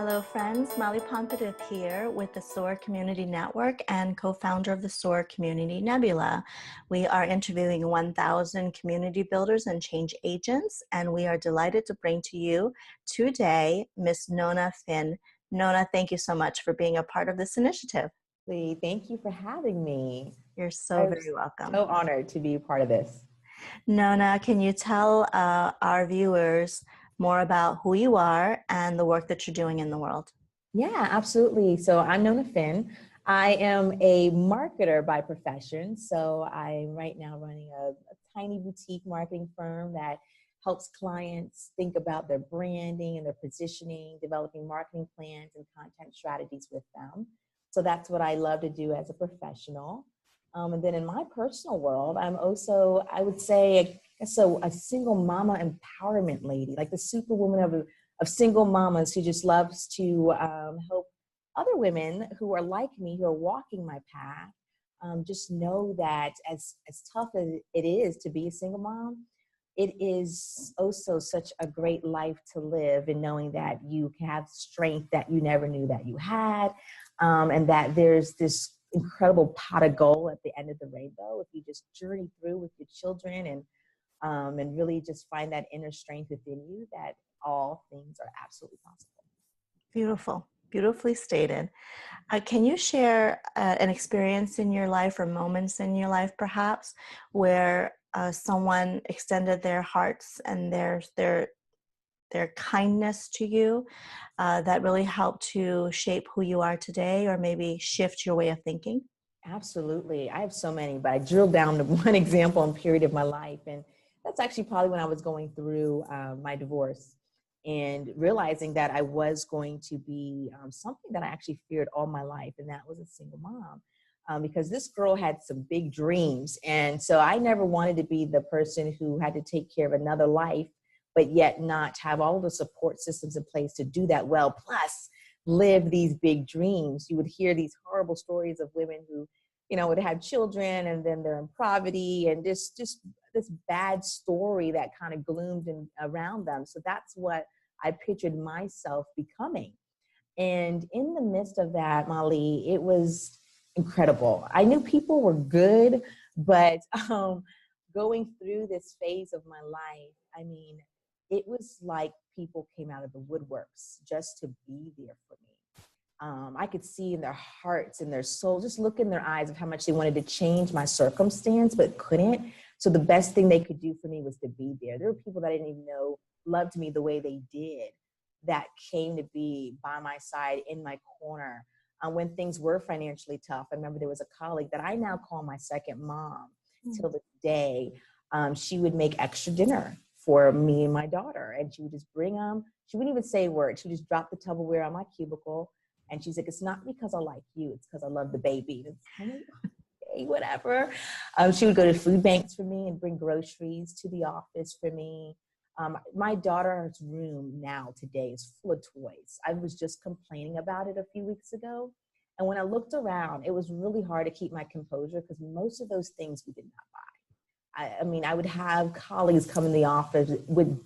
Hello friends, Molly Pompadour here with the SOAR Community Network and co-founder of the SOAR Community Nebula. We are interviewing 1,000 community builders and change agents, and we are delighted to bring to you today Miss Nona Phinn. Nona, thank you so much for being a part of this initiative. Thank you for having me. You're so very welcome. So honored to be a part of this. Nona, can you tell our viewers more about who you are and the work that you're doing in the world? Yeah, absolutely. So I'm Nona Phinn. I am a marketer by profession. So I'm right now running a tiny boutique marketing firm that helps clients think about their branding and their positioning, developing marketing plans and content strategies with them. So that's what I love to do as a professional. And then in my personal world, I'm also, I would say, a single mama empowerment lady, like the superwoman of single mamas who just loves to help other women who are like me, who are walking my path, just know that as tough as it is to be a single mom, it is also such a great life to live, in knowing that you have strength that you never knew that you had, and that there's this incredible pot of gold at the end of the rainbow if you just journey through with your children and really just find that inner strength within you, that all things are absolutely possible. Beautiful, beautifully stated. Can you share an experience in your life or moments in your life perhaps where someone extended their hearts and their kindness to you that really helped to shape who you are today, or maybe shift your way of thinking? Absolutely. I have so many, but I drilled down to one example and period of my life. And that's actually probably when I was going through my divorce and realizing that I was going to be something that I actually feared all my life. And that was a single mom. Because this girl had some big dreams. And so I never wanted to be the person who had to take care of another life, but yet not have all the support systems in place to do that well. Plus, live these big dreams. You would hear these horrible stories of women who, would have children and then they're in poverty, and just this bad story that kind of gloomed around them. So that's what I pictured myself becoming. And in the midst of that, Molly, it was incredible. I knew people were good, but going through this phase of my life, I mean, it was like people came out of the woodworks just to be there for me. I could see in their hearts and their soul, just look in their eyes of how much they wanted to change my circumstance, but couldn't. So the best thing they could do for me was to be there. There were people that I didn't even know loved me the way they did, that came to be by my side, in my corner. When things were financially tough, I remember there was a colleague that I now call my second mom till this day. She would make extra dinner for me and my daughter, and she would just bring them. She wouldn't even say a word. She would just drop the Tupperware on my cubicle, and she's like, "It's not because I like you, it's because I love the baby." It's kind of, okay, whatever. She would go to food banks for me and bring groceries to the office for me. My daughter's room now today is full of toys. I was just complaining about it a few weeks ago. And when I looked around, it was really hard to keep my composure because most of those things we did not buy. I mean, I would have colleagues come in the office with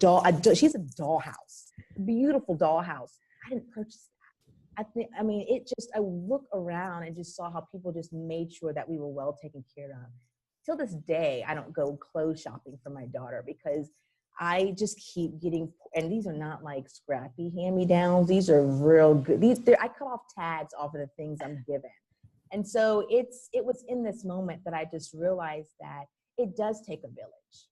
she's a dollhouse, a beautiful dollhouse. I didn't purchase that. I look around and just saw how people just made sure that we were well taken care of. Till this day, I don't go clothes shopping for my daughter because I just keep getting, and these are not like scrappy hand-me-downs. These are real good. I cut off tags off of the things I'm given. And so it was in this moment that I just realized that it does take a village.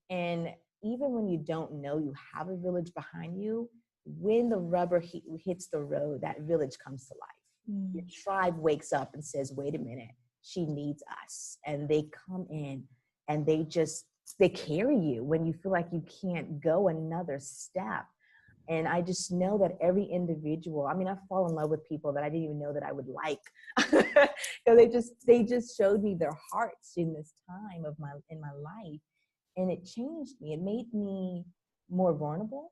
And even when you don't know you have a village behind you, when the rubber hits the road, that village comes to life. Your tribe wakes up and says, wait a minute, she needs us. And they come in and they carry you when you feel like you can't go another step. And I just know that every individual, I fall in love with people that I didn't even know that I would like. They just showed me their hearts in this time in my life. And it changed me. It made me more vulnerable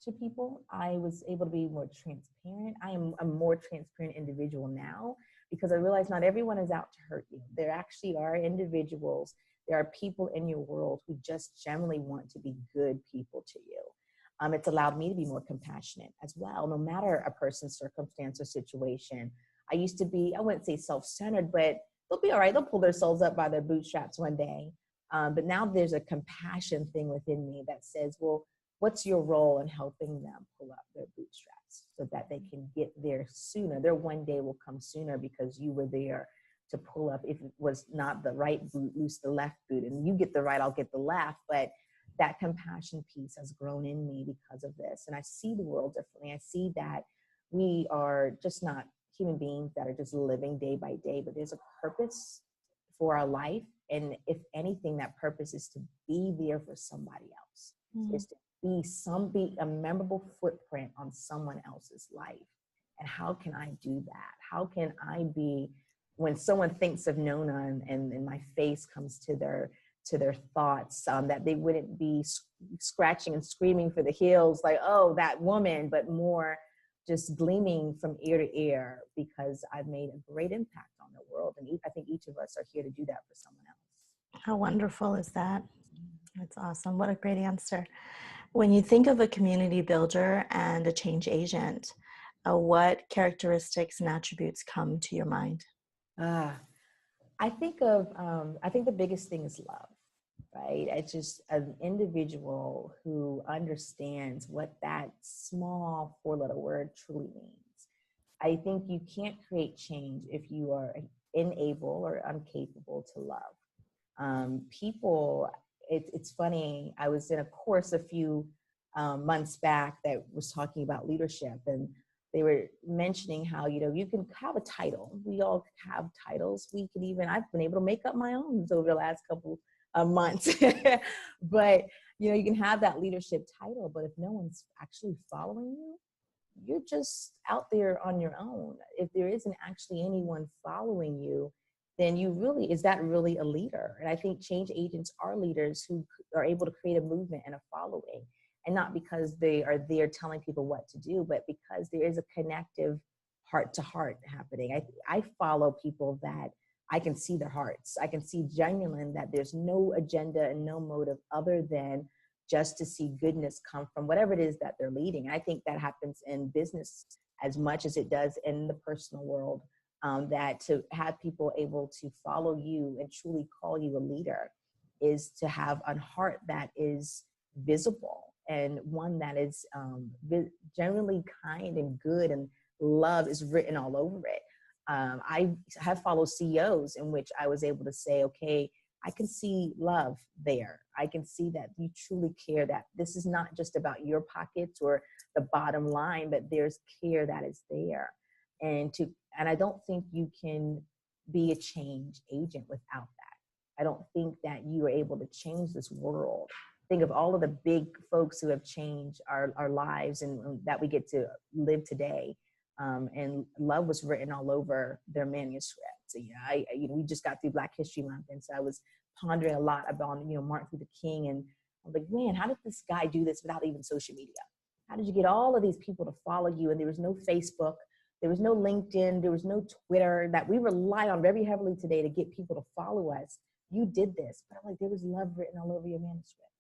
to people. I was able to be more transparent. I am a more transparent individual now because I realize not everyone is out to hurt you. There actually are individuals, there are people in your world who just generally want to be good people to you. It's allowed me to be more compassionate as well, no matter a person's circumstance or situation. I used to be, I wouldn't say self-centered, but they'll be all right. They'll pull themselves up by their bootstraps one day. But now there's a compassion thing within me that says, well, what's your role in helping them pull up their bootstraps so that they can get there sooner? Their one day will come sooner because you were there to pull up. If it was not the right boot, loose the left boot, and you get the right, I'll get the left. But that compassion piece has grown in me because of this. And I see the world differently. I see that we are just not human beings that are just living day by day, but there's a purpose for our life. And if anything, that purpose is to be there for somebody else. Is to be a memorable footprint on someone else's life. And how can I do that? How can I be, when someone thinks of Nona and my face comes to their thoughts, that they wouldn't be scratching and screaming for the hills like, oh, that woman, but more just gleaming from ear to ear because I've made a great impact on the world. And I think each of us are here to do that for someone else. How wonderful is that? That's awesome. What a great answer. When you think of a community builder and a change agent, what characteristics and attributes come to your mind? I think the biggest thing is love, right? It's just an individual who understands what that small four-letter word truly means. I think you can't create change if you are unable or incapable to love. People, it's funny, I was in a course a few months back that was talking about leadership, and they were mentioning how, you can have a title. We all have titles. I've been able to make up my own over the last couple of months. But, you can have that leadership title, but if no one's actually following you, you're just out there on your own. If there isn't actually anyone following you, then is that really a leader? And I think change agents are leaders who are able to create a movement and a following. And not because they are there telling people what to do, but because there is a connective heart to heart happening. I follow people that I can see their hearts. I can see genuine that there's no agenda and no motive other than just to see goodness come from whatever it is that they're leading. I think that happens in business as much as it does in the personal world, that to have people able to follow you and truly call you a leader is to have a heart that is visible and one that is generally kind and good, and love is written all over it. I have followed CEOs in which I was able to say, okay, I can see love there. I can see that you truly care, that this is not just about your pockets or the bottom line, but there's care that is there. And I don't think you can be a change agent without that. I don't think that you are able to change this world. Think of all of the big folks who have changed our lives and that we get to live today. And love was written all over their manuscripts. We just got through Black History Month, and so I was pondering a lot about Martin Luther King, and I'm like, man, how did this guy do this without even social media? How did you get all of these people to follow you? And there was no Facebook, there was no LinkedIn, there was no Twitter that we rely on very heavily today to get people to follow us. You did this, but I'm like, there was love written all over your manuscript.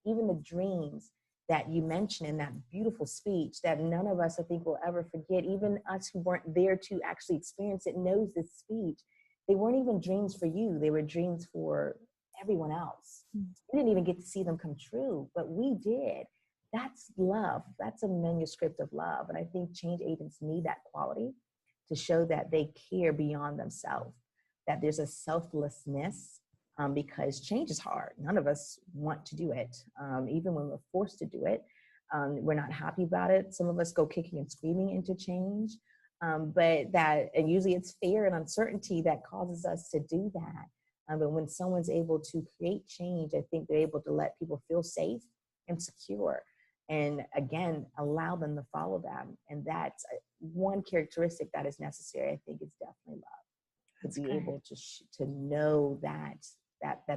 Even the dreams that you mentioned in that beautiful speech that none of us, I think, will ever forget. Even us who weren't there to actually experience it knows this speech. They weren't even dreams for you. They were dreams for everyone else. You didn't even get to see them come true, but we did. That's love. That's a manuscript of love. And I think change agents need that quality to show that they care beyond themselves, that there's a selflessness. Because change is hard. None of us want to do it. Even when we're forced to do it, we're not happy about it. Some of us go kicking and screaming into change, and usually it's fear and uncertainty that causes us to do that. But when someone's able to create change, I think they're able to let people feel safe and secure. And again, allow them to follow them. And that's one characteristic that is necessary, I think, is definitely love. That's to be great. able to know that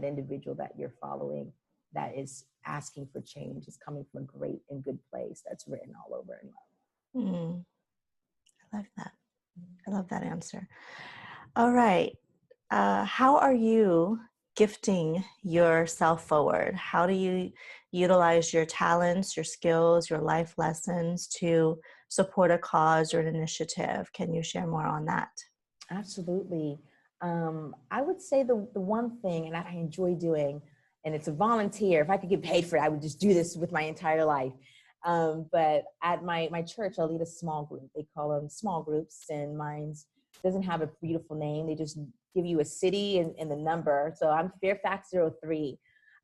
individual that you're following that is asking for change is coming from a great and good place that's written all over in love. I love that. I love that answer. All right. How are you gifting yourself forward? How do you utilize your talents, your skills, your life lessons to support a cause or an initiative? Can you share more on that? Absolutely. I would say the one thing, and I enjoy doing, and it's a volunteer. If I could get paid for it, I would just do this with my entire life. But at my church, I lead a small group. They call them small groups, and mine's doesn't have a beautiful name. They just give you a city and the number. So I'm Fairfax 03.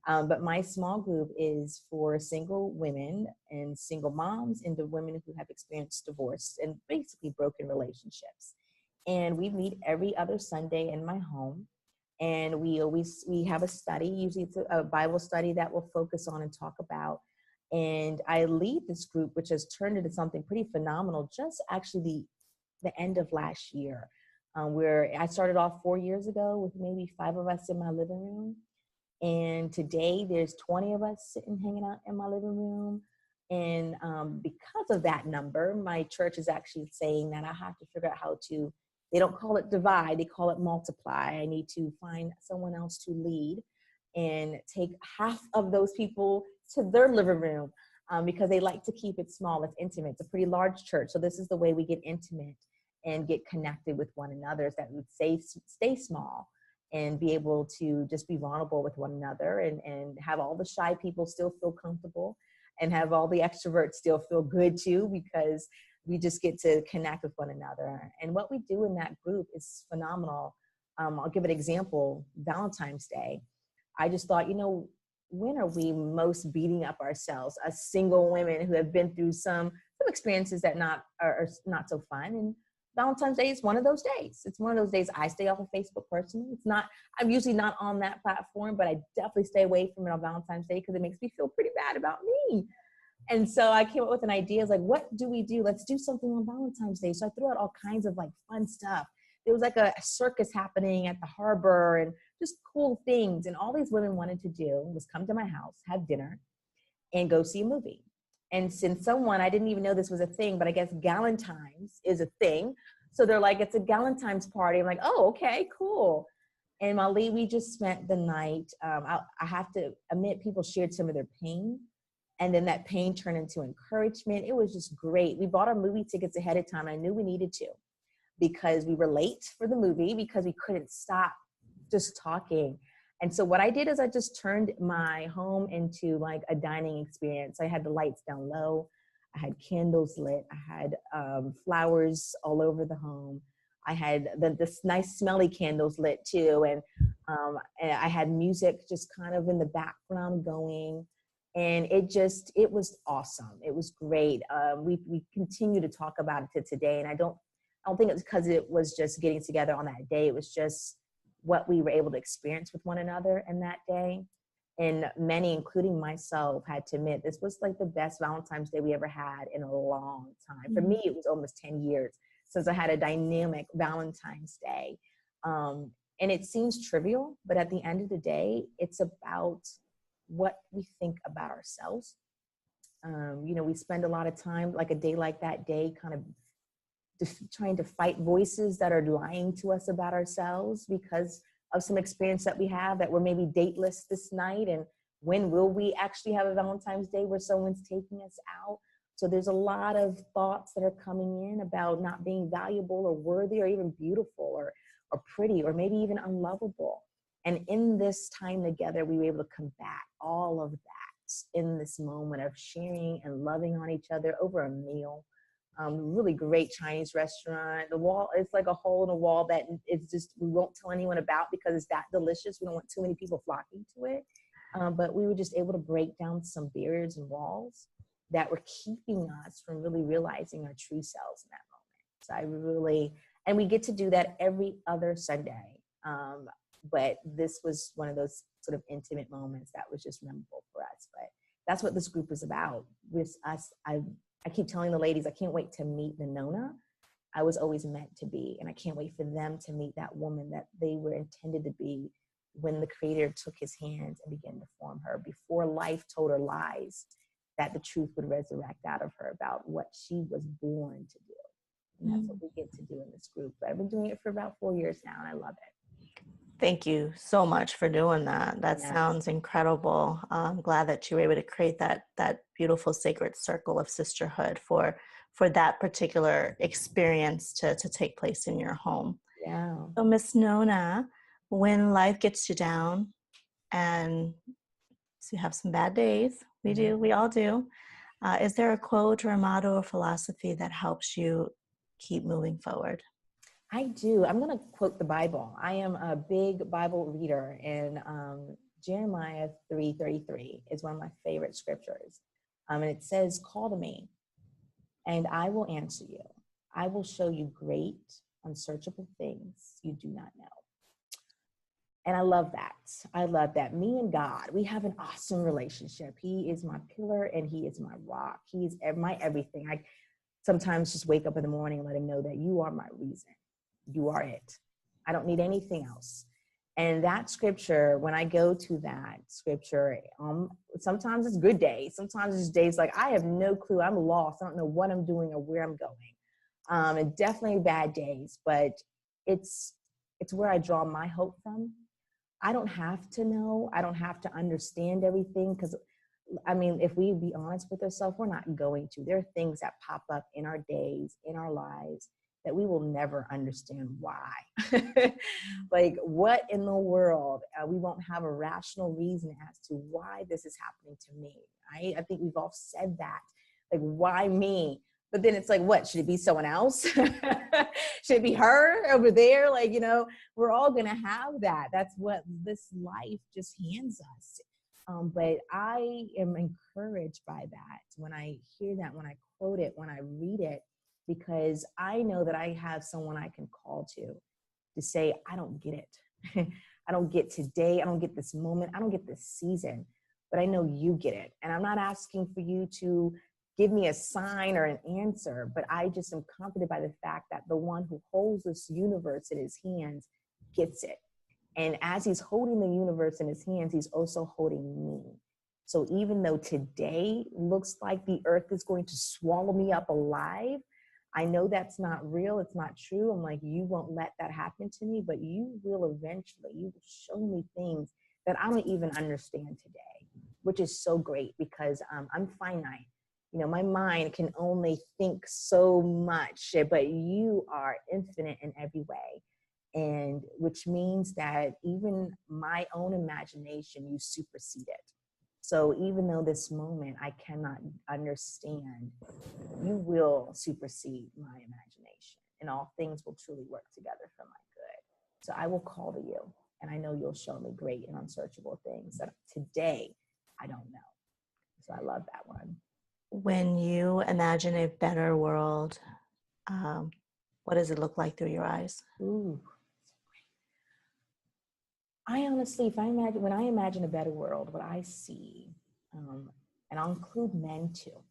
But my small group is for single women and single moms and the women who have experienced divorce and basically broken relationships. And we meet every other Sunday in my home. And we have a study. Usually it's a Bible study that we'll focus on and talk about. And I lead this group, which has turned into something pretty phenomenal, just actually the end of last year, where I started off 4 years ago with maybe 5 of us in my living room. And today there's 20 of us sitting, hanging out in my living room. And because of that number, my church is actually saying that I have to figure out how to, they don't call it divide, they call it multiply. I need to find someone else to lead and take half of those people to their living room, because they like to keep it small. It's intimate. It's a pretty large church. So this is the way we get intimate and get connected with one another, is that we stay small and be able to just be vulnerable with one another, and have all the shy people still feel comfortable, and have all the extroverts still feel good too, because we just get to connect with one another. And what we do in that group is phenomenal. I'll give an example. Valentine's Day, I just thought, when are we most beating up ourselves as single women who have been through some experiences that are not so fun? And Valentine's Day is one of those days. It's one of those days I stay off of Facebook personally. I'm usually not on that platform, but I definitely stay away from it on Valentine's Day because it makes me feel pretty bad about me. And so I came up with an idea. It's like, what do we do? Let's do something on Valentine's Day. So I threw out all kinds of fun stuff. There was a circus happening at the harbor and just cool things. And all these women wanted to do was come to my house, have dinner, and go see a movie. And since I didn't even know this was a thing, but I guess Galentine's is a thing. So they're like, it's a Galentine's party. I'm like, oh, okay, cool. And we just spent the night. I have to admit, people shared some of their pain. And then that pain turned into encouragement. It was just great. We bought our movie tickets ahead of time. I knew we needed to, because we were late for the movie, because we couldn't stop just talking. And so what I did is I just turned my home into a dining experience. I had the lights down low. I had candles lit. I had flowers all over the home. I had this nice smelly candles lit too. And I had music just kind of in the background going. And it was awesome. It was great. We continue to talk about it to today. And I don't think it's because it was just getting together on that day. It was just what we were able to experience with one another in that day. And many, including myself, had to admit this was the best Valentine's Day we ever had in a long time. For me, it was almost 10 years since I had a dynamic Valentine's Day. And it seems trivial, but at the end of the day, it's about what we think about ourselves. We spend a lot of time, a day like that day, kind of trying to fight voices that are lying to us about ourselves because of some experience that we have, that we're maybe dateless this night. And when will we actually have a Valentine's Day where someone's taking us out? So there's a lot of thoughts that are coming in about not being valuable or worthy or even beautiful or pretty or maybe even unlovable. And in this time together, we were able to combat all of that in this moment of sharing and loving on each other over a meal. Really great Chinese restaurant. The wall, it's like a hole in the wall that it's just, we won't tell anyone about because it's that delicious. We don't want too many people flocking to it. But we were just able to break down some barriers and walls that were keeping us from really realizing our true selves in that moment. And we get to do that every other Sunday. But this was one of those sort of intimate moments that was just memorable for us. But that's what this group is about. With us, I keep telling the ladies, I can't wait to meet the Nona I was always meant to be. And I can't wait for them to meet that woman that they were intended to be when the Creator took his hands and began to form her, before life told her lies, that the truth would resurrect out of her about what she was born to do. And that's what we get to do in this group. But I've been doing it for about 4 years now, and I love it. Thank you so much for doing that. That Yes. sounds incredible. I'm glad that you were able to create that beautiful sacred circle of sisterhood for that particular experience to take place in your home. Yeah. So, Miss Nona, when life gets you down and so you have some bad days, Mhm. we all do. Is there a quote or a motto or philosophy that helps you keep moving forward? I do. I'm going to quote the Bible. I am a big Bible reader, and Jeremiah 3:33 is one of my favorite scriptures. And it says, "Call to me, and I will answer you. I will show you great, unsearchable things you do not know." And I love that. I love that. Me and God, we have an awesome relationship. He is my pillar and he is my rock. He is my everything. I sometimes just wake up in the morning and let him know that you are my reason. You are it. I don't need anything else. And that scripture, when I go to that scripture, sometimes it's good days. Sometimes it's days like I have no clue. I'm lost. I don't know what I'm doing or where I'm going. And definitely bad days, but it's where I draw my hope from. I don't have to know. I don't have to understand everything because, I mean, if we be honest with ourselves, we're not going to. There are things that pop up in our days, in our lives, that we will never understand why. Like, what in the world? We won't have a rational reason as to why this is happening to me. Right? I think we've all said that. Like, why me? But then it's like, what? Should it be someone else? Should it be her over there? Like, we're all going to have that. That's what this life just hands us. But I am encouraged by that when I hear that, when I quote it, when I read it, because I know that I have someone I can call to say, I don't get it. I don't get today. I don't get this moment. I don't get this season, but I know you get it. And I'm not asking for you to give me a sign or an answer, but I just am comforted by the fact that the one who holds this universe in his hands gets it. And as he's holding the universe in his hands, he's also holding me. So even though today looks like the earth is going to swallow me up alive, I know that's not real. It's not true. I'm like, you won't let that happen to me, but you will eventually. You will show me things that I don't even understand today, which is so great because I'm finite. My mind can only think so much, but you are infinite in every way. And which means that even my own imagination, you supersede it. So even though this moment I cannot understand, you will supersede my imagination, and all things will truly work together for my good. So I will call to you, and I know you'll show me great and unsearchable things that today I don't know. So I love that one. When you imagine a better world, um, what does it look like through your eyes? Ooh. I honestly, when I imagine a better world, what I see, and I'll include men too.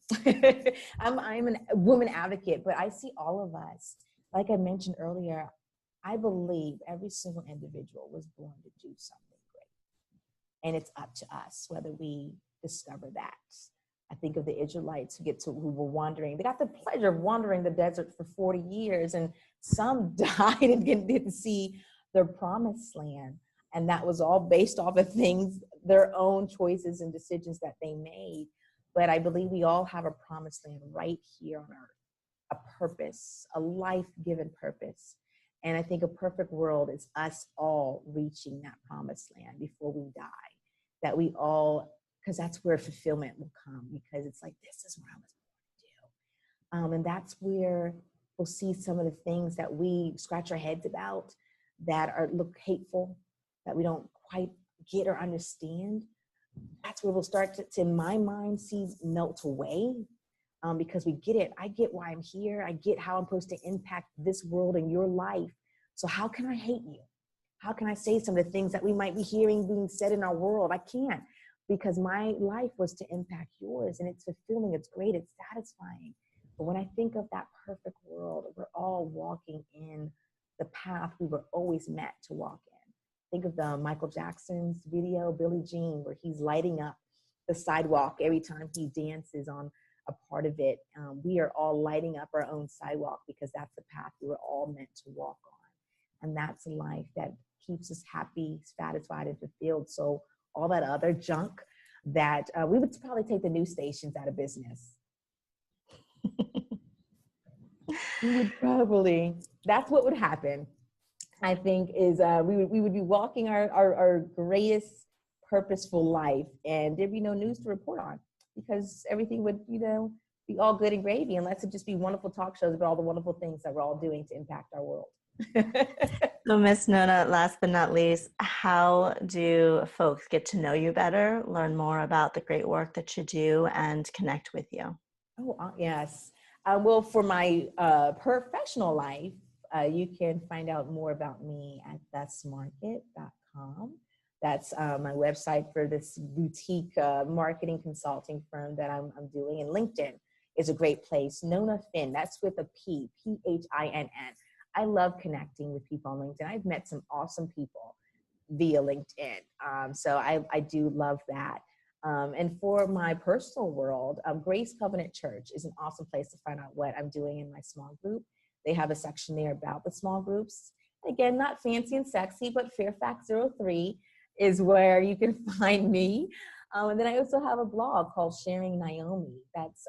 I'm a woman advocate, but I see all of us. Like I mentioned earlier, I believe every single individual was born to do something great, and it's up to us whether we discover that. I think of the Israelites who were wandering. They got the pleasure of wandering the desert for 40 years, and some died and didn't see their promised land. And that was all based off of things, their own choices and decisions that they made. But I believe we all have a promised land right here on earth, a purpose, a life-given purpose. And I think a perfect world is us all reaching that promised land before we die. That we all, because that's where fulfillment will come, because it's like, this is what I was born to do. And that's where we'll see some of the things that we scratch our heads about that look hateful, that we don't quite get or understand. That's where we'll start to in my mind, see melt away, because we get it. I get why I'm here. I get how I'm supposed to impact this world and your life. So how can I hate you? How can I say some of the things that we might be hearing being said in our world? I can't, because my life was to impact yours, and it's fulfilling, it's great, it's satisfying. But when I think of that perfect world, we're all walking in the path we were always meant to walk in. Think of the Michael Jackson's video, Billie Jean, where he's lighting up the sidewalk every time he dances on a part of it. We are all lighting up our own sidewalk because that's the path we were all meant to walk on. And that's a life that keeps us happy, satisfied, and fulfilled. So all that other junk that we would probably take the news stations out of business. We would probably, that's what would happen. I think is we would be walking our greatest purposeful life, and there'd be no news to report on because everything would, be all good and gravy, unless it just be wonderful talk shows about all the wonderful things that we're all doing to impact our world. So, Miss Nona, last but not least, how do folks get to know you better, learn more about the great work that you do, and connect with you? Oh, yes. Well, for my professional life, you can find out more about me at thesmarket.com. That's my website for this boutique marketing consulting firm that I'm doing. And LinkedIn is a great place. Nona Phinn, that's with a P, P-H-I-N-N. I love connecting with people on LinkedIn. I've met some awesome people via LinkedIn. So I do love that. And for my personal world, Grace Covenant Church is an awesome place to find out what I'm doing in my small group. They have a section there about the small groups. Again, not fancy and sexy, but Fairfax 03 is where you can find me. And then I also have a blog called Sharing Niomi. That's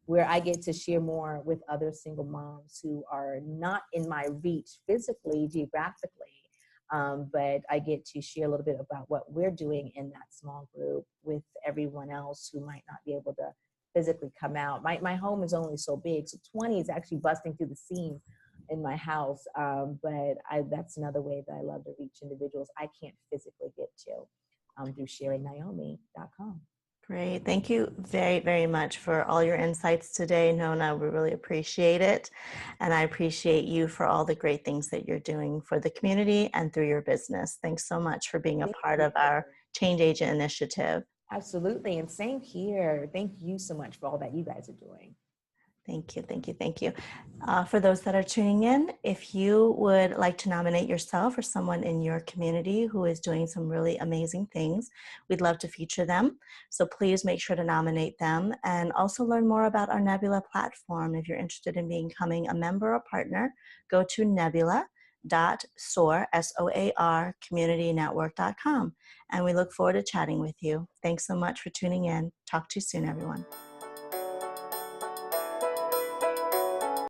where I get to share more with other single moms who are not in my reach physically, geographically. But I get to share a little bit about what we're doing in that small group with everyone else who might not be able to physically come out. My home is only so big, so 20 is actually busting through the seam in my house. But that's another way that I love to reach individuals I can't physically get to through sharingniomi.com. Great. Thank you very, very much for all your insights today, Nona. We really appreciate it. And I appreciate you for all the great things that you're doing for the community and through your business. Thanks so much for being a part of our Change Agent initiative. Absolutely. And same here. Thank you so much for all that you guys are doing. Thank you, thank you, thank you. For those that are tuning in, if you would like to nominate yourself or someone in your community who is doing some really amazing things, we'd love to feature them. So please make sure to nominate them and also learn more about our Nebula platform. If you're interested in becoming a member or partner, go to nebula.soar, S-O-A-R, communitynetwork.com. And we look forward to chatting with you. Thanks so much for tuning in. Talk to you soon, everyone.